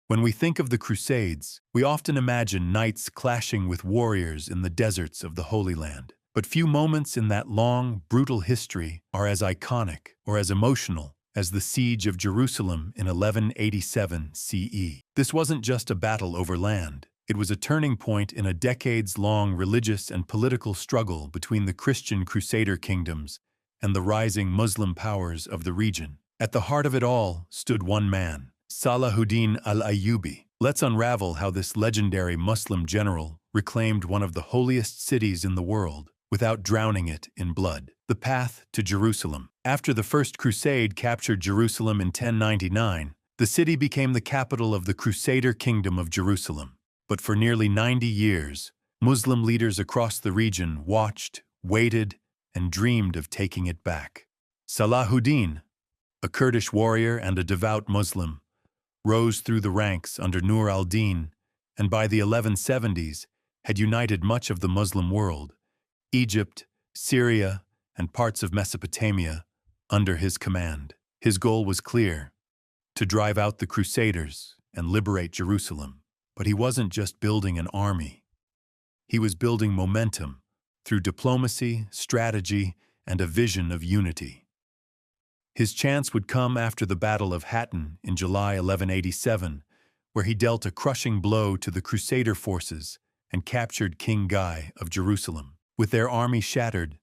When we think of the Crusades, we often imagine knights clashing with warriors in the deserts of the Holy Land. But few moments in that long, brutal history are as iconic or as emotional as the siege of Jerusalem in 1187 CE. This wasn't just a battle over land. It was a turning point in a decades-long religious and political struggle between the Christian Crusader kingdoms and the rising Muslim powers of the region. At the heart of it all stood one man, Salahuddin al-Ayyubi. Let's unravel how this legendary Muslim general reclaimed one of the holiest cities in the world without drowning it in blood. The path to Jerusalem. After the First Crusade captured Jerusalem in 1099, the city became the capital of the Crusader Kingdom of Jerusalem. But for nearly 90 years, Muslim leaders across the region watched, waited, and dreamed of taking it back. Salahuddin, a Kurdish warrior and a devout Muslim, rose through the ranks under Nur al-Din, and by the 1170s had united much of the Muslim world, Egypt, Syria, and parts of Mesopotamia, under his command. His goal was clear: to drive out the Crusaders and liberate Jerusalem. But he wasn't just building an army. He was building momentum through diplomacy, strategy, and a vision of unity. His chance would come after the Battle of Hattin in July 1187, where he dealt a crushing blow to the Crusader forces and captured King Guy of Jerusalem. With their army shattered,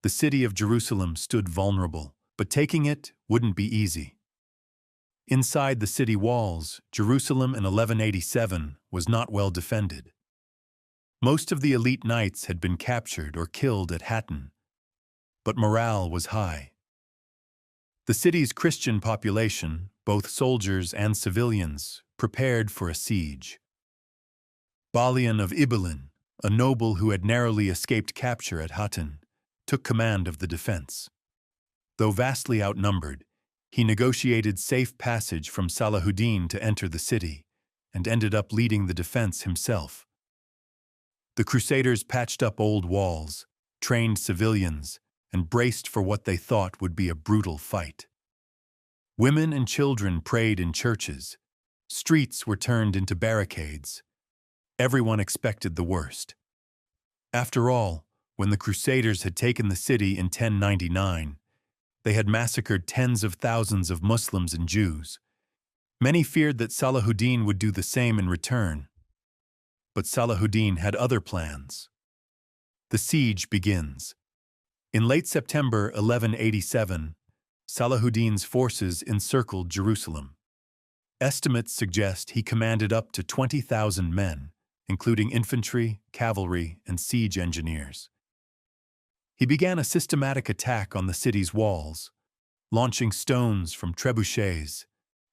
the city of Jerusalem stood vulnerable, but taking it wouldn't be easy. Inside the city walls, Jerusalem in 1187 was not well defended. Most of the elite knights had been captured or killed at Hattin, but morale was high. The city's Christian population, both soldiers and civilians, prepared for a siege. Balian of Ibelin, a noble who had narrowly escaped capture at Hattin, took command of the defense. Though vastly outnumbered, he negotiated safe passage from Salahuddin to enter the city, and ended up leading the defense himself. The Crusaders patched up old walls, trained civilians, and braced for what they thought would be a brutal fight. Women and children prayed in churches. Streets were turned into barricades. Everyone expected the worst. After all, when the Crusaders had taken the city in 1099, they had massacred tens of thousands of Muslims and Jews. Many feared that Salahuddin would do the same in return. But Salahuddin had other plans. The siege begins. In late September 1187, Salahuddin's forces encircled Jerusalem. Estimates suggest he commanded up to 20,000 men, including infantry, cavalry, and siege engineers. He began a systematic attack on the city's walls, launching stones from trebuchets,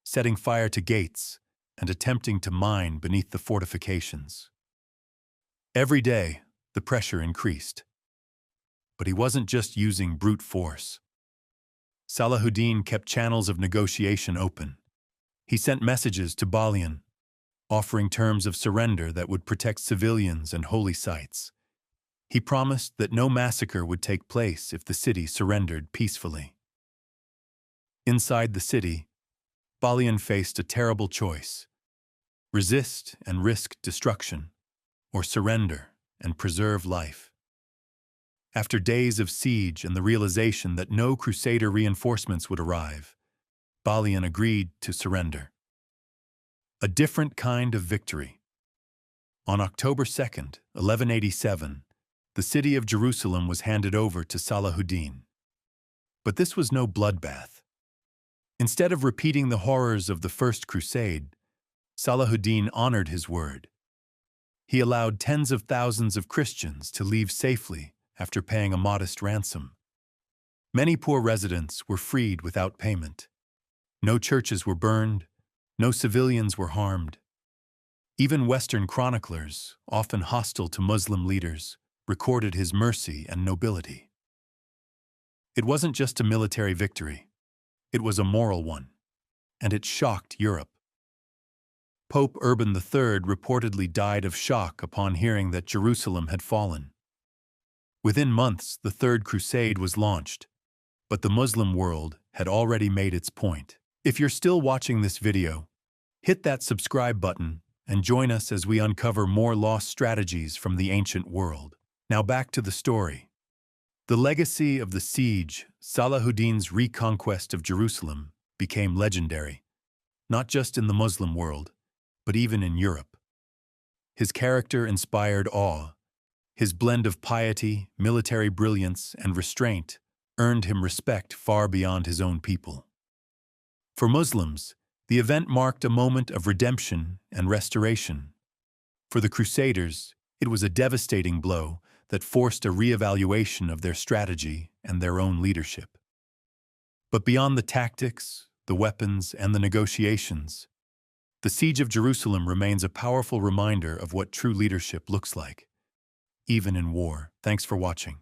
setting fire to gates, and attempting to mine beneath the fortifications. Every day, the pressure increased. But he wasn't just using brute force. Salahuddin kept channels of negotiation open. He sent messages to Balian, offering terms of surrender that would protect civilians and holy sites. He promised that no massacre would take place if the city surrendered peacefully. Inside the city, Balian faced a terrible choice: resist and risk destruction, or surrender and preserve life. After days of siege and the realization that no Crusader reinforcements would arrive, Balian agreed to surrender. A different kind of victory. On October 2nd, 1187, the city of Jerusalem was handed over to Salahuddin. But this was no bloodbath. Instead of repeating the horrors of the First Crusade, Salahuddin honored his word. He allowed tens of thousands of Christians to leave safely after paying a modest ransom. Many poor residents were freed without payment. No churches were burned, no civilians were harmed. Even Western chroniclers, often hostile to Muslim leaders, recorded his mercy and nobility. It wasn't just a military victory. It was a moral one, and it shocked Europe. Pope Urban III reportedly died of shock upon hearing that Jerusalem had fallen. Within months, the Third Crusade was launched, but the Muslim world had already made its point. If you're still watching this video, Hit that subscribe button and join us as we uncover more lost strategies from the ancient world. Now back to the story. The legacy of the siege, Salahuddin's reconquest of Jerusalem, became legendary, not just in the Muslim world, but even in Europe. His character inspired awe. His blend of piety, military brilliance, and restraint earned him respect far beyond his own people. For Muslims, the event marked a moment of redemption and restoration. For the Crusaders, it was a devastating blow that forced a re-evaluation of their strategy and their own leadership. But beyond the tactics, the weapons, and the negotiations, the siege of Jerusalem remains a powerful reminder of what true leadership looks like, even in war. Thanks for watching.